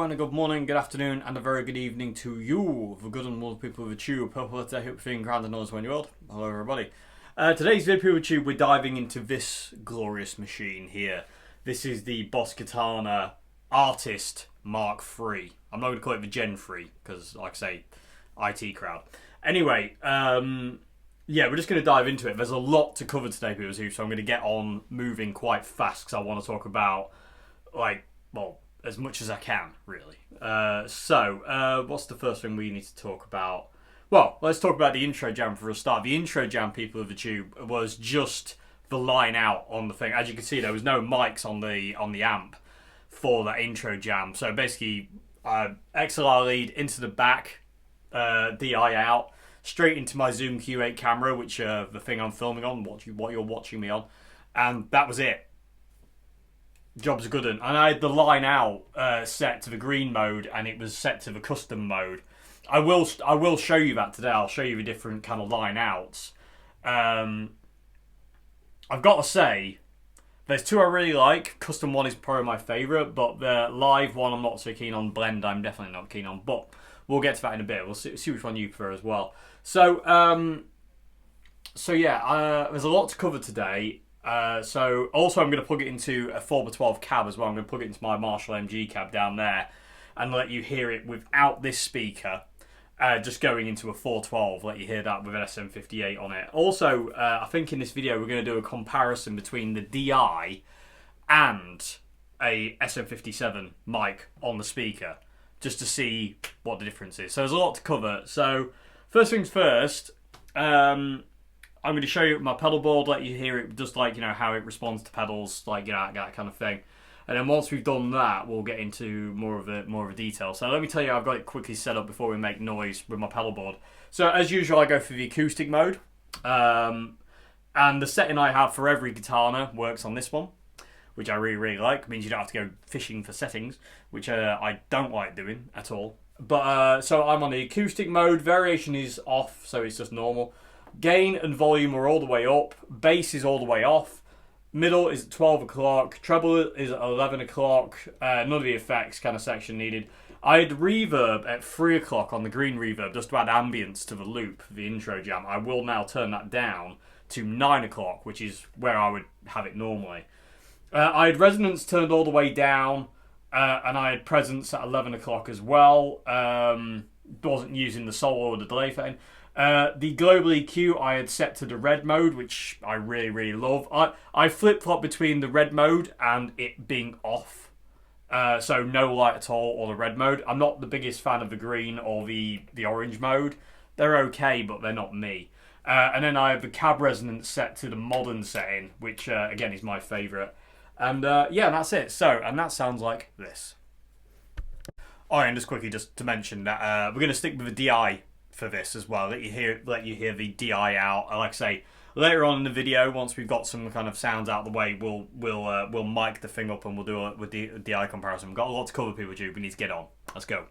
and a good morning, good afternoon, and a very good evening to you, the good and wonderful people of the tube. Hope you're feeling grand and knows when you're old. Hello, everybody. Today's video of the tube, we're diving into this glorious machine here. This is the Boss Katana Artist Mark III. I'm not going to call it the Gen 3 because, like I say, IT crowd. Anyway, yeah, we're just going to dive into it. There's a lot to cover today, people, so I'm going to get on moving quite fast because I want to talk about, well, as much as I can, really. What's the first thing we need to talk about? Well, let's talk about the intro jam for a start. The intro jam, people of the tube, was just the line out on the thing. As you can see, there was no mics on the amp for that intro jam. So basically, XLR lead into the back, DI out, straight into my Zoom Q8 camera, which the thing I'm filming on, what you're watching me on, and that was it. Job's good one. And I had the line out set to the green mode, and it was set to the custom mode. I will show you that today. I'll show you the different kind of line outs. I've got to say, there's two I really like. Custom one is probably my favourite, but the live one I'm not so keen on. Blend I'm definitely not keen on, but we'll get to that in a bit. We'll see which one you prefer as well. So yeah, there's a lot to cover today. So also I'm going to plug it into a 4x12 cab as well. I'm going to plug it into my Marshall MG cab down there and let you hear it without this speaker, just going into a 412, let you hear that with an SM58 on it. Also, I think in this video we're going to do a comparison between the DI and a SM57 mic on the speaker, just to see what the difference is. So there's a lot to cover. So first things first, I'm going to show you my pedal board, let you hear it, just like, how it responds to pedals, like, that kind of thing. And then once we've done that, we'll get into more of the detail. So let me tell you, I've got it quickly set up before we make noise with my pedal board. So as usual, I go for the acoustic mode. And the setting I have for every Katana works on this one, which I really, really like. It means you don't have to go fishing for settings, which I don't like doing at all. But so I'm on the acoustic mode. Variation is off, so it's just normal. Gain and volume are all the way up. Bass is all the way off. Middle is at 12 o'clock. Treble is at 11 o'clock. None of the effects kind of section needed. I had reverb at 3 o'clock on the green reverb just to add ambience to the loop, the intro jam. I will now turn that down to 9 o'clock, which is where I would have it normally. I had resonance turned all the way down, and I had presence at 11 o'clock as well. Wasn't using the solo or the delay thing. The global EQ I had set to the red mode, which I really, really love. I flip-flop between the red mode and it being off. So no light at all, or the red mode. I'm not the biggest fan of the green or the orange mode. They're okay, but they're not me. And then I have the cab resonance set to the modern setting, which again is my favourite. And yeah, that's it. So, and that sounds like this. Oh, and just quickly, just to mention that we're going to stick with the DI for this as well. Let you hear the DI out. Like I say, later on in the video, once we've got some kind of sounds out of the way, we'll mic the thing up and we'll do it with the DI comparison. We've got a lot to cover, people. We need to get on. Let's go.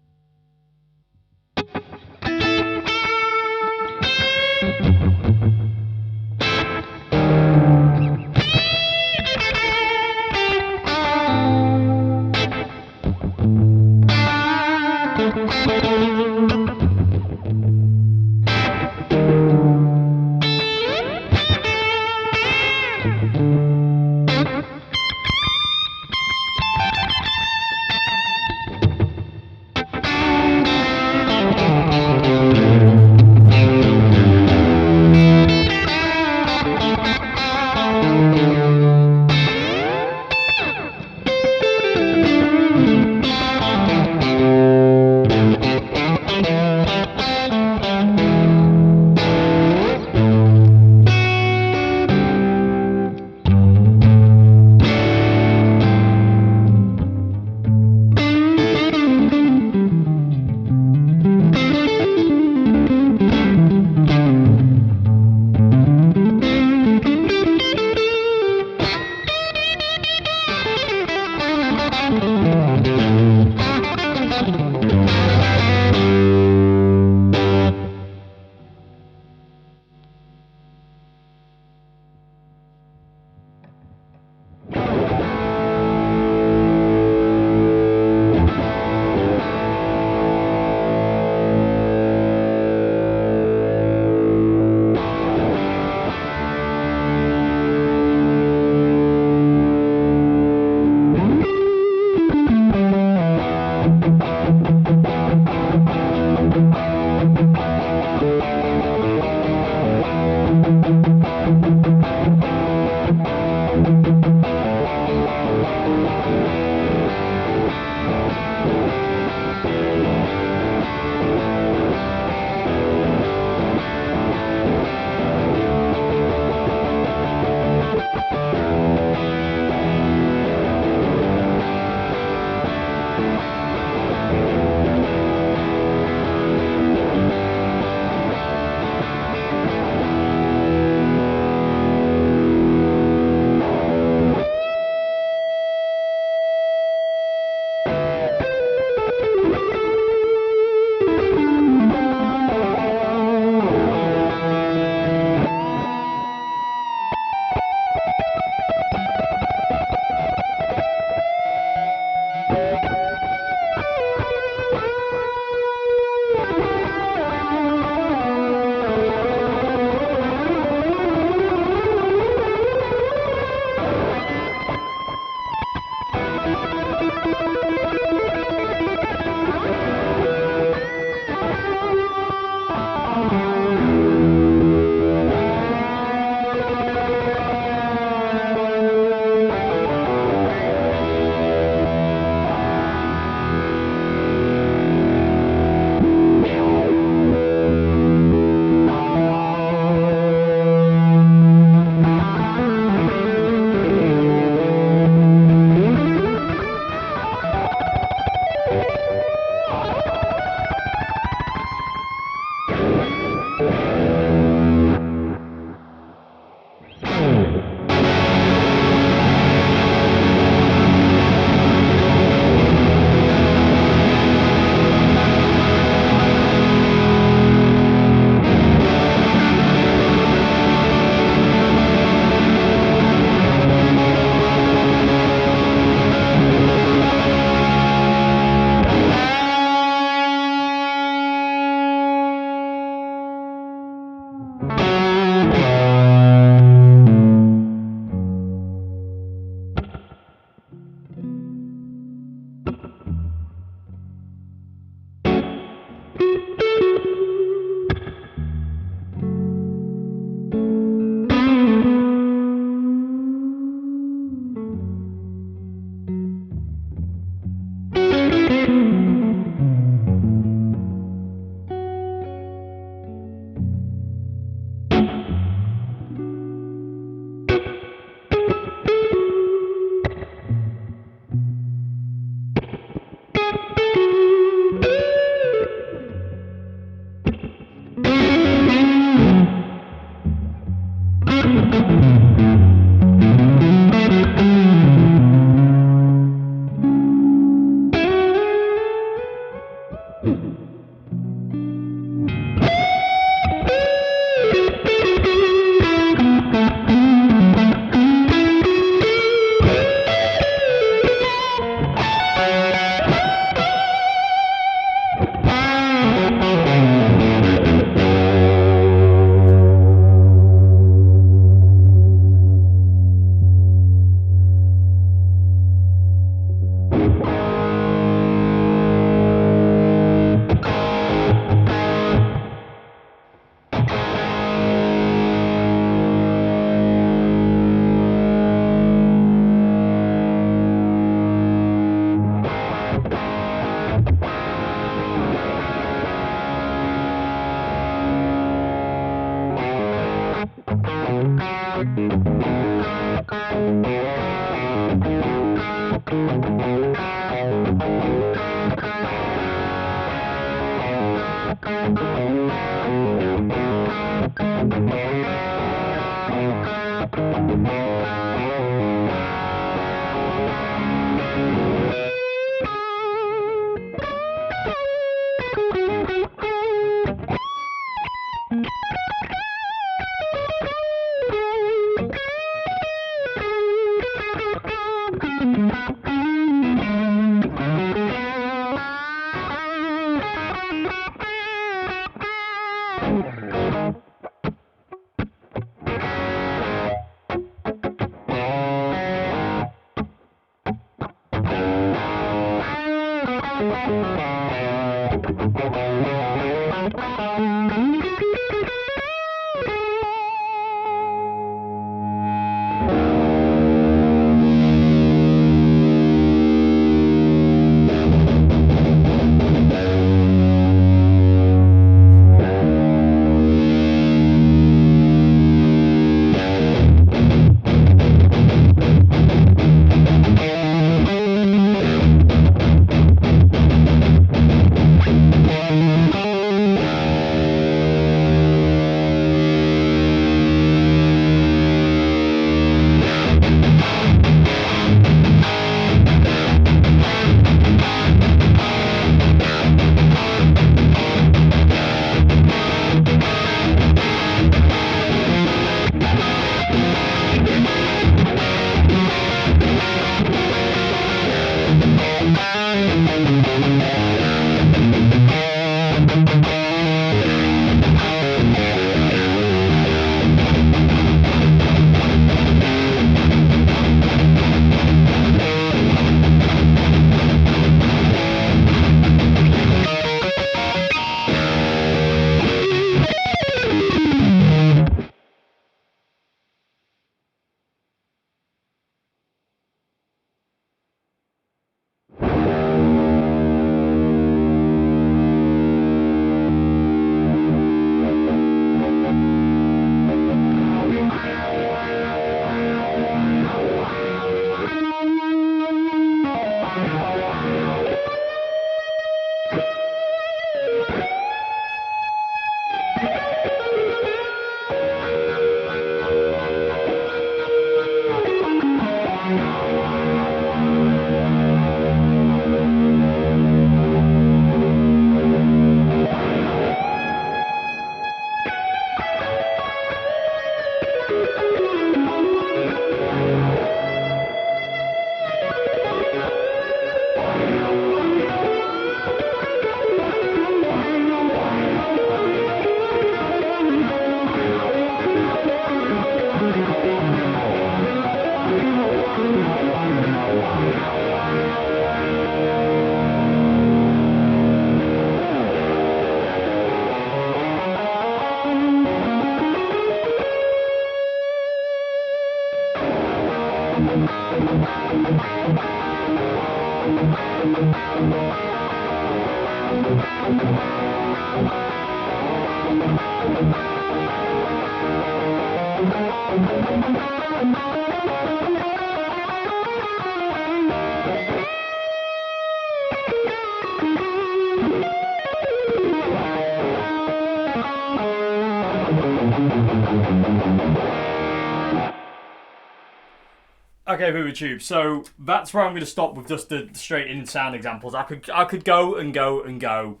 Okay, BooberTube. So that's where I'm going to stop with just the straight in sound examples. I could go and go and go.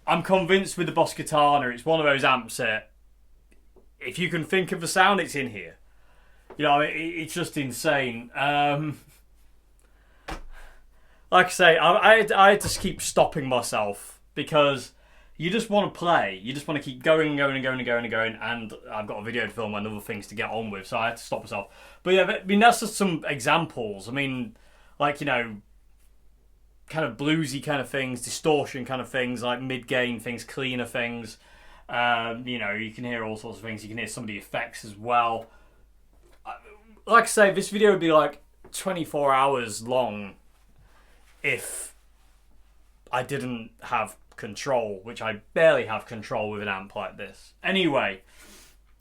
I'm convinced with the Boss Katana, it's one of those amps that if you can think of the sound, it's in here. You know, it's just insane. Like I say, I had to keep stopping myself because you just want to play. You just want to keep going and going and going and going and going. And I've got a video to film and other things to get on with, so I had to stop myself. But yeah, I mean, that's just some examples. I mean, like, you know, kind of bluesy kind of things, distortion kind of things, like mid-gain things, cleaner things. You know, you can hear all sorts of things. You can hear some of the effects as well. Like I say, this video would be like 24 hours long if I didn't have control, which I barely have control with an amp like this. Anyway,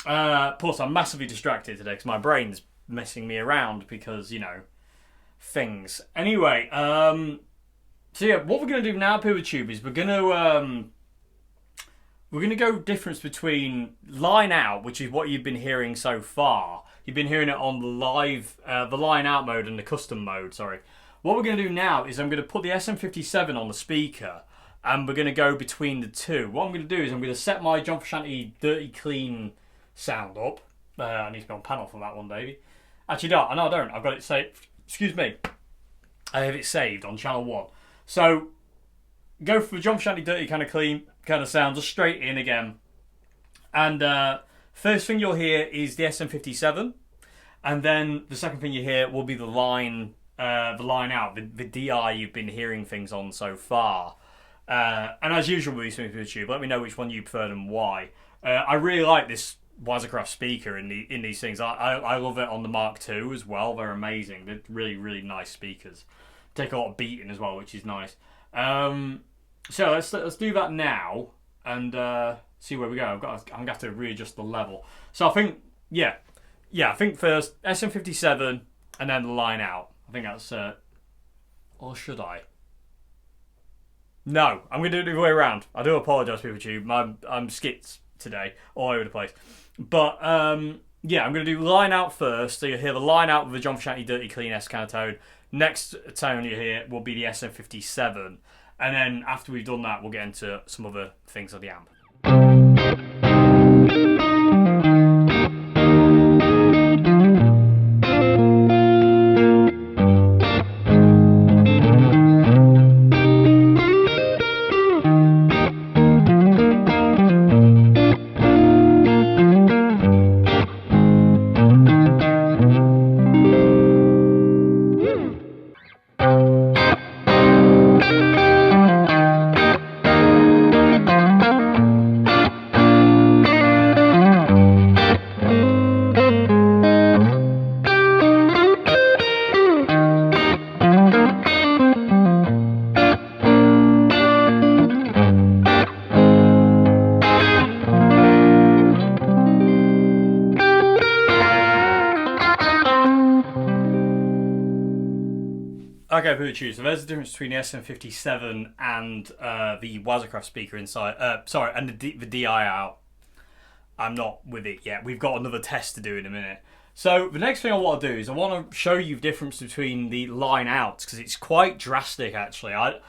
plus I'm massively distracted today because my brain's messing me around because, you know, things. Anyway, so yeah, what we're going to do now, PeerTube, is we're going to go difference between line out, which is what you've been hearing so far. You've been hearing it on the live, the line out mode and the custom mode. Sorry. What we're going to do now is I'm going to put the SM57 on the speaker, and we're going to go between the two. What I'm going to do is I'm going to set my John Frusciante Dirty Clean sound up. I need to be on panel for that one, baby. Actually, no, I don't. I've got it saved. Excuse me. I have it saved on channel 1. So, go for John Frusciante Dirty kind of clean kind of sound, just straight in again. And first thing you'll hear is the SM57, and then the second thing you hear will be the line out, the DI you've been hearing things on so far. And as usual with YouTube, let me know which one you prefer and why. I really like this Wazacraft speaker in these things. I love it on the Mark II as well. They're amazing. They're really, really nice speakers. Take a lot of beating as well, which is nice. So let's do that now and see where we go. I'm gonna have to readjust the level. So I think I think first SM57 and then the line out. I think that's or should I? No, I'm gonna do it the other way around. I do apologise, PeerTube. I'm skits today, all over the place. But yeah, I'm gonna do line out first. So you hear the line out with the John Frusciante Dirty Clean S kind of tone. Next tone you hear will be the SM57. And then after we've done that, we'll get into some other things of the amp. Okay, PeerTube, so there's the difference between the SM57 and the Wazacraft speaker inside. And the DI out. I'm not with it yet. We've got another test to do in a minute. So the next thing I want to do is I want to show you the difference between the line outs, because it's quite drastic actually. I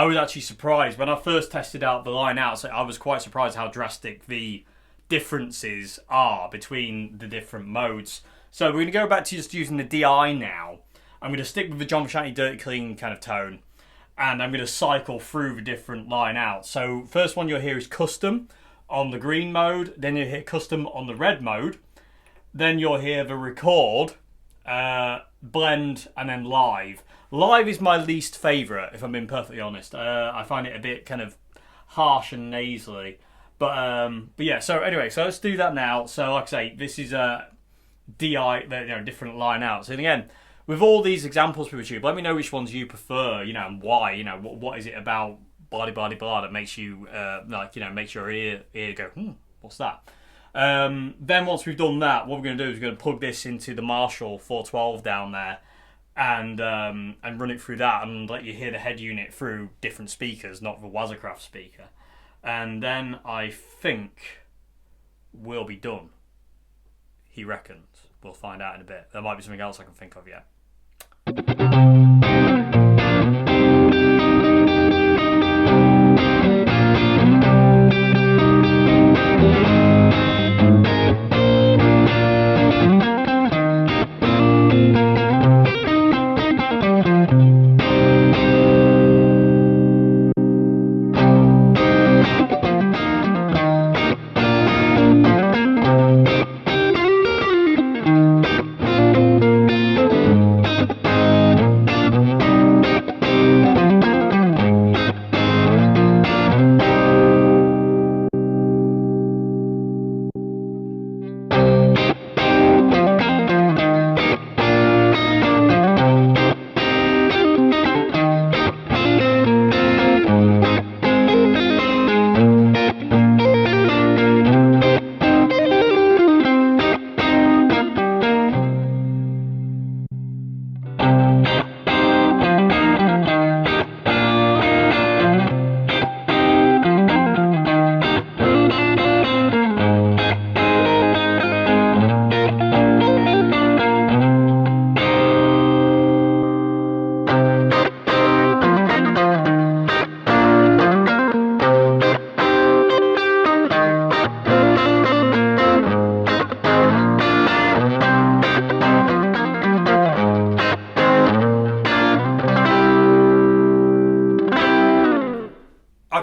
was actually surprised when I first tested out the line outs. I was quite surprised how drastic the differences are between the different modes. So we're going to go back to just using the DI now. I'm going to stick with the John Frusciante Dirty Clean kind of tone, and I'm going to cycle through the different line outs. So first one you'll hear is custom on the green mode, then you'll hear custom on the red mode, then you'll hear the record, blend, and then live. Live is my least favourite, if I'm being perfectly honest. I find it a bit kind of harsh and nasally. But yeah, so anyway, so let's do that now. So like I say, this is a DI, different line outs. And again, with all these examples for YouTube, let me know which ones you prefer, and why. What is it about blah that makes you makes your ear go, what's that? Then once we've done that, what we're going to do is we're going to plug this into the Marshall 412 down there, and run it through that, and let you hear the head unit through different speakers, not the Wazacraft speaker. And then I think we'll be done. He reckons. We'll find out in a bit. There might be something else I can think of yet.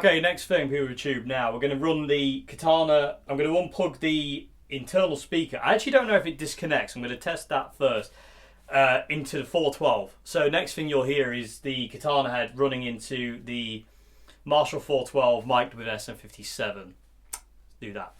Okay, next thing, people with Tube now. We're going to run the Katana. I'm going to unplug the internal speaker. I actually don't know if it disconnects. I'm going to test that first into the 412. So next thing you'll hear is the Katana head running into the Marshall 412 mic'd with SM57. Let's do that.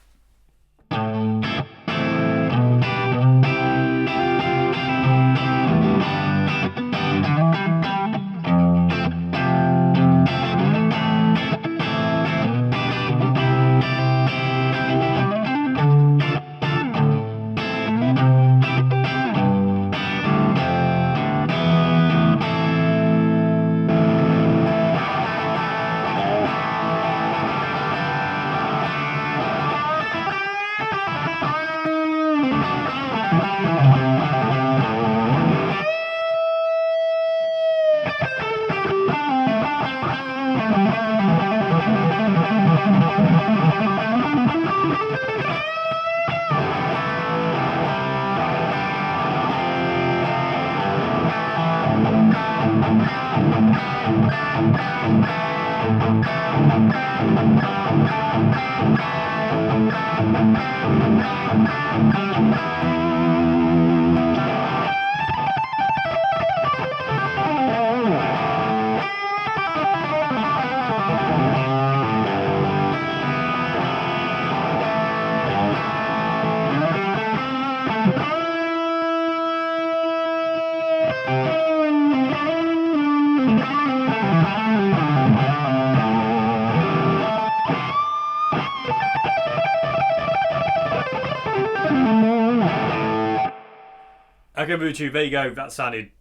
Okay, YouTube, there you go. That sounded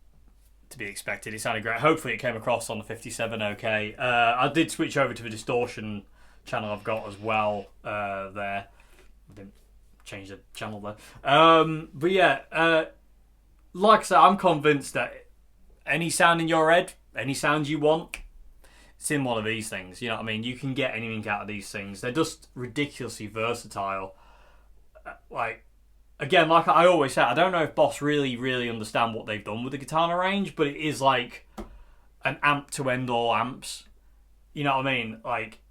to be expected. It sounded great. Hopefully it came across on the 57 okay. I did switch over to the distortion channel I've got as well there. I didn't change the channel there. But yeah, like I said, I'm convinced that any sound in your head, any sound you want, it's in one of these things. You know what I mean? You can get anything out of these things. They're just ridiculously versatile. Again, like I always say, I don't know if Boss really understand what they've done with the Katana range, but it is like an amp to end all amps. You know what I mean? Like,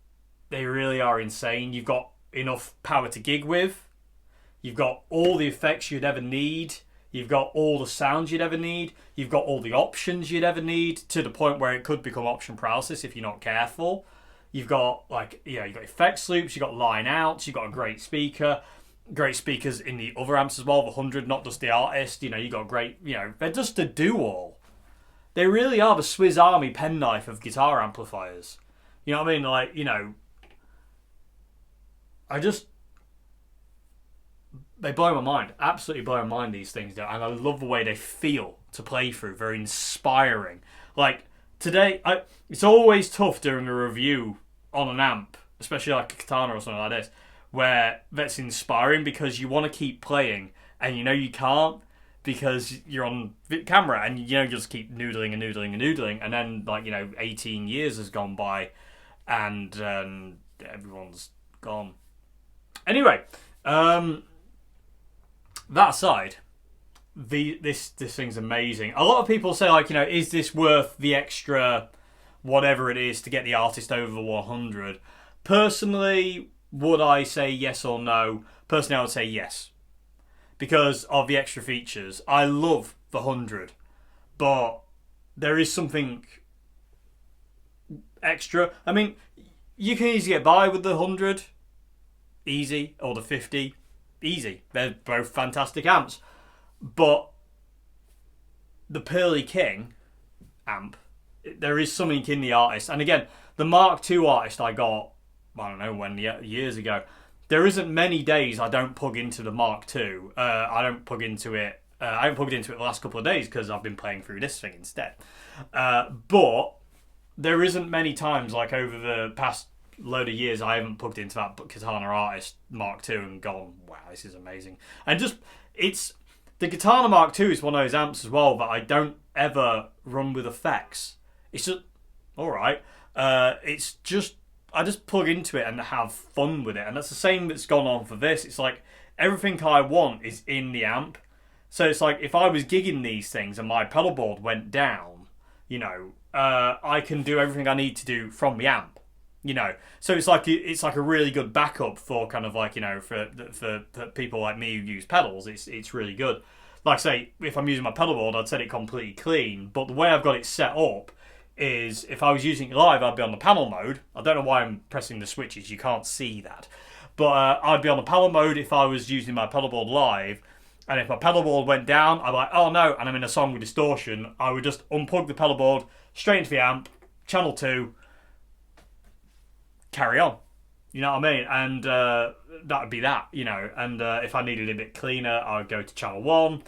they really are insane. You've got enough power to gig with. You've got all the effects you'd ever need. You've got all the sounds you'd ever need. You've got all the options you'd ever need, to the point where it could become option paralysis if you're not careful. You've got, like, you know, you've got effects loops, you've got line outs, you've got a great speaker. Great speakers in the other amps as well, the 100, not just the Artist. You know, you got great, you know, they're just a do-all. They really are the Swiss Army penknife of guitar amplifiers. You know what I mean? Like, you know, they blow my mind. Absolutely blow my mind, these things do. And I love the way they feel to play through. Very inspiring. Like, today, it's always tough doing a review on an amp, especially like a Katana or something like this, where that's inspiring, because you want to keep playing and you know you can't because you're on camera, and you know you just keep noodling and then, like, you know, 18 years has gone by and everyone's gone. Anyway, that aside, this thing's amazing. A lot of people say, like, you know, is this worth the extra whatever it is to get the Artist over the 100? Personally, would I say yes or no? Personally, I would say yes, because of the extra features. I love the 100, but there is something extra. I mean, you can easily get by with the 100, easy, or the 50, easy. They're both fantastic amps, but the Pearly King amp, there is something in the Artist. And again, the Mark II Artist I got, I don't know when, years ago. There isn't many days I don't plug into the Mark II. I don't plug into it. I haven't plugged into it the last couple of days because I've been playing through this thing instead. But there isn't many times, like over the past load of years, I haven't plugged into that Katana Artist Mark II and gone, wow, this is amazing. And just, it's, the Katana Mark II is one of those amps as well that I don't ever run with effects. It's just, alright. It's just, I just plug into it and have fun with it. And that's the same that's gone on for this. It's like, everything I want is in the amp. So it's like, if I was gigging these things and my pedal board went down, you know, I can do everything I need to do from the amp. you know. So it's like a really good backup for kind of like, you know, for people like me who use pedals. It's really good. Like I say, if I'm using my pedal board, I'd set it completely clean. But the way I've got it set up is, if I was using it live, I'd be on the panel mode. I don't know why I'm pressing the switches. You can't see that. But I'd be on the panel mode if I was using my pedal board live. And if my pedal board went down, I'm like, oh no, and I'm in a song with distortion, I would just unplug the pedal board, straight into the amp, channel 2, carry on. You know what I mean? And that would be that, you know. And if I needed it a bit cleaner, I would go to channel 1.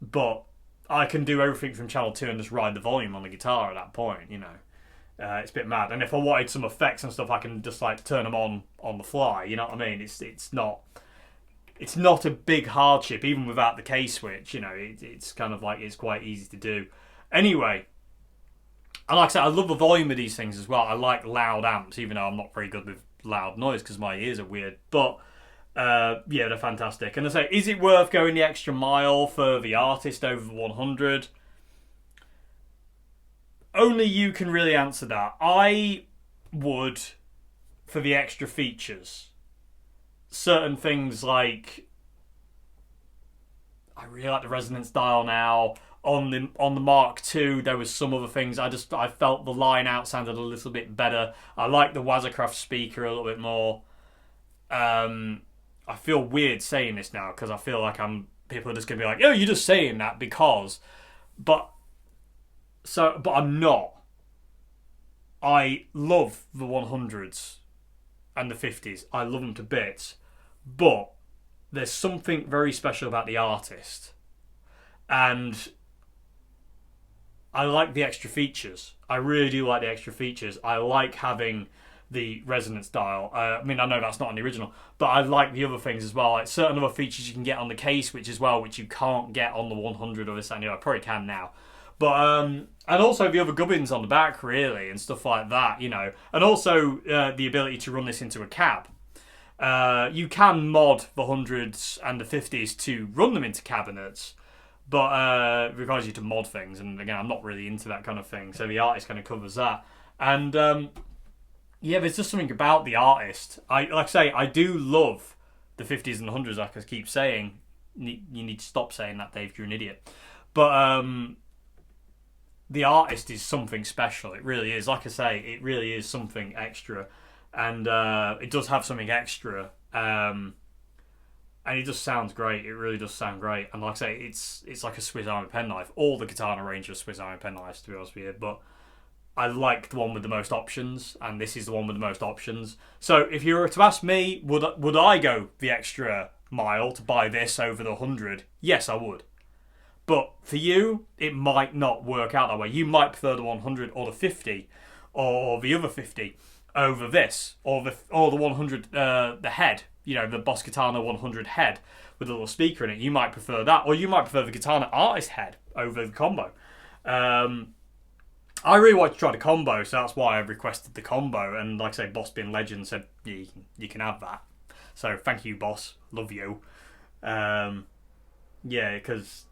But I can do everything from channel 2 and just ride the volume on the guitar at that point, you know. It's a bit mad. And if I wanted some effects and stuff, I can just like turn them on the fly, you know what I mean? It's not a big hardship, even without the K-switch, you know. It's kind of like, it's quite easy to do. Anyway, and like I said, I love the volume of these things as well. I like loud amps, even though I'm not very good with loud noise because my ears are weird. But yeah, they're fantastic. And I say, is it worth going the extra mile for the artist over the 100? Only you can really answer that. I would, for the extra features. Certain things like, I really like the resonance dial now. On the Mark II, there was some other things. I felt the line out sounded a little bit better. I like the Wazacraft speaker a little bit more. I feel weird saying this now because I feel like people are just gonna be like, "Oh, you're just saying that because," but I'm not. I love the 100s and the 50s. I love them to bits, but there's something very special about the artist, and I like the extra features. I really do like the extra features. I like having the resonance dial. I mean, I know that's not on the original, but I like the other things as well. Like certain other features you can get on the K-switch as well, which you can't get on the 100 or this and the other. I probably can now. But and also the other gubbins on the back, really, and stuff like that, you know. And also the ability to run this into a cab. You can mod the 100s and the 50s to run them into cabinets, but it requires you to mod things, and again, I'm not really into that kind of thing, so the artist kind of covers that. And yeah, there's just something about the artist. Like I say, I do love the 50s and the 100s, like I keep saying. You need to stop saying that, Dave, you're an idiot. But the artist is something special. It really is. Like I say, it really is something extra. And it does have something extra. And it just sounds great. It really does sound great. And like I say, it's like a Swiss Army penknife. All the Katana range are Swiss Army penknives, to be honest with you. But I like the one with the most options, and this is the one with the most options. So if you were to ask me, would I go the extra mile to buy this over the 100? Yes, I would. But for you, it might not work out that way. You might prefer the 100 or the 50 or the other 50 over this, or the 100, the head. You know, the Boss Katana 100 head with a little speaker in it. You might prefer that, or you might prefer the Katana artist head over the combo. I really wanted to try the combo, so that's why I requested the combo. And like I say, Boss being legend said, yeah, you can have that. So thank you, Boss. Love you. Yeah, because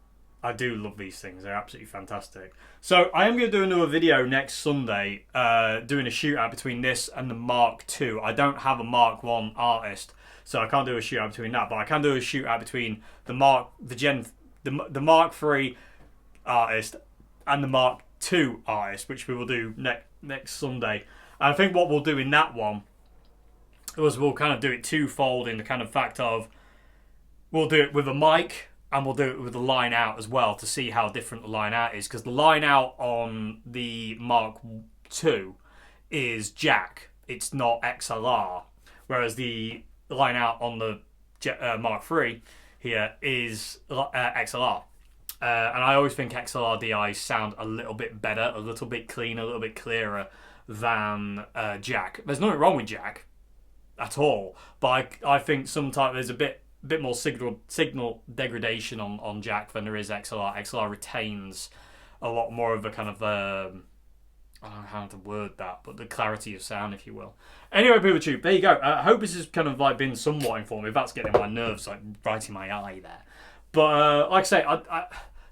I do love these things. They're absolutely fantastic. So I am going to do another video next Sunday, doing a shootout between this and the Mark II. I don't have a Mark I artist, so I can't do a shootout between that. But I can do a shootout between the Mark III artist and the Mark II artist, which we will do next Sunday. And I think what we'll do in that one is we'll kind of do it twofold, in the kind of fact of we'll do it with a mic, and we'll do it with the line out as well, to see how different the line out is. Because the line out on the Mark II is jack. It's not XLR. Whereas the line out on the Mark III here is XLR. And I always think XLR DIs sound a little bit better, a little bit cleaner, a little bit clearer than jack. There's nothing wrong with jack at all. But I think sometimes there's a bit more signal degradation on jack than there is XLR. XLR retains a lot more of a kind of I don't know how to word that, but the clarity of sound, if you will. Anyway, PeopleTube, there you go. I hope this has kind of like been somewhat informative. That's getting my nerves like right in my eye there. But like I say,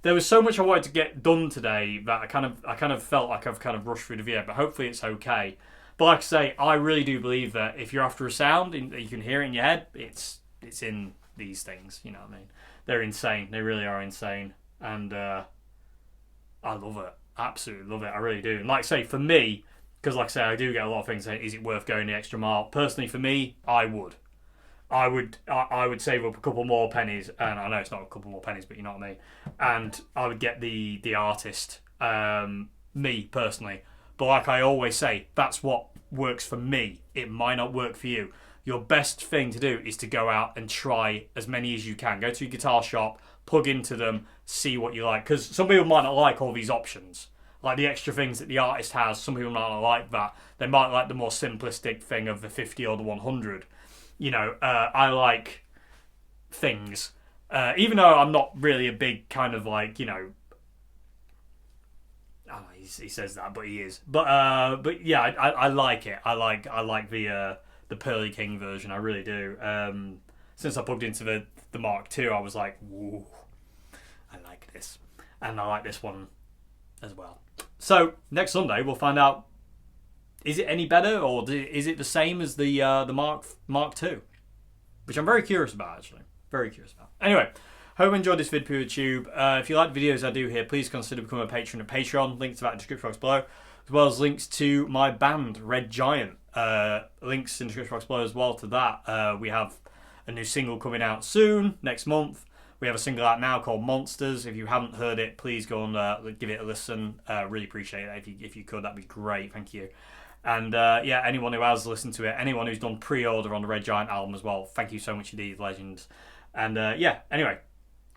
there was so much I wanted to get done today that I kind of felt like I've kind of rushed through the video. But hopefully it's okay. But like I say, I really do believe that if you're after a sound that you can hear it in your head, it's in these things. You know what I mean? They're insane. They really are insane, and I love it. Absolutely love it. I really do. And like I say, for me, because like I say, I do get a lot of things saying, is it worth going the extra mile? Personally, for me, I would. I would save up a couple more pennies, and I know it's not a couple more pennies, but you know what I mean. And I would get the artist, me personally. But like I always say, that's what works for me. It might not work for you. Your best thing to do is to go out and try as many as you can. Go to your guitar shop, plug into them, see what you like. Because some people might not like all these options. Like the extra things that the artist has, some people might not like that. They might like the more simplistic thing of the 50 or the 100. You know, I like things. Even though I'm not really a big kind of like, you know, oh, he says that, but he is. But yeah, I like it. I like the Pearly King version. I really do. Since I plugged into the Mark II, I was like, whoa, I like this, and I like this one as well. So next Sunday we'll find out. Is it any better, or is it the same as the Mark II? Which I'm very curious about, actually. Very curious about. Anyway, hope you enjoyed this vid, PewDieTube. If you like the videos I do here, please consider becoming a patron at Patreon. Links to that in the description box below, as well as links to my band, Red Giant. Links in the description box below as well to that. We have a new single coming out soon, next month. We have a single out now called Monsters. If you haven't heard it, please go and give it a listen. Really appreciate it. If you could, that'd be great. Thank you. And yeah, anyone who has listened to it, anyone who's done pre-order on the Red Giant album as well, thank you so much indeed, legends. And yeah, anyway,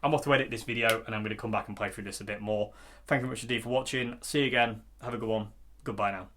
I'm off to edit this video, and I'm going to come back and play through this a bit more. Thank you very much indeed for watching. See you again. Have a good one. Goodbye now.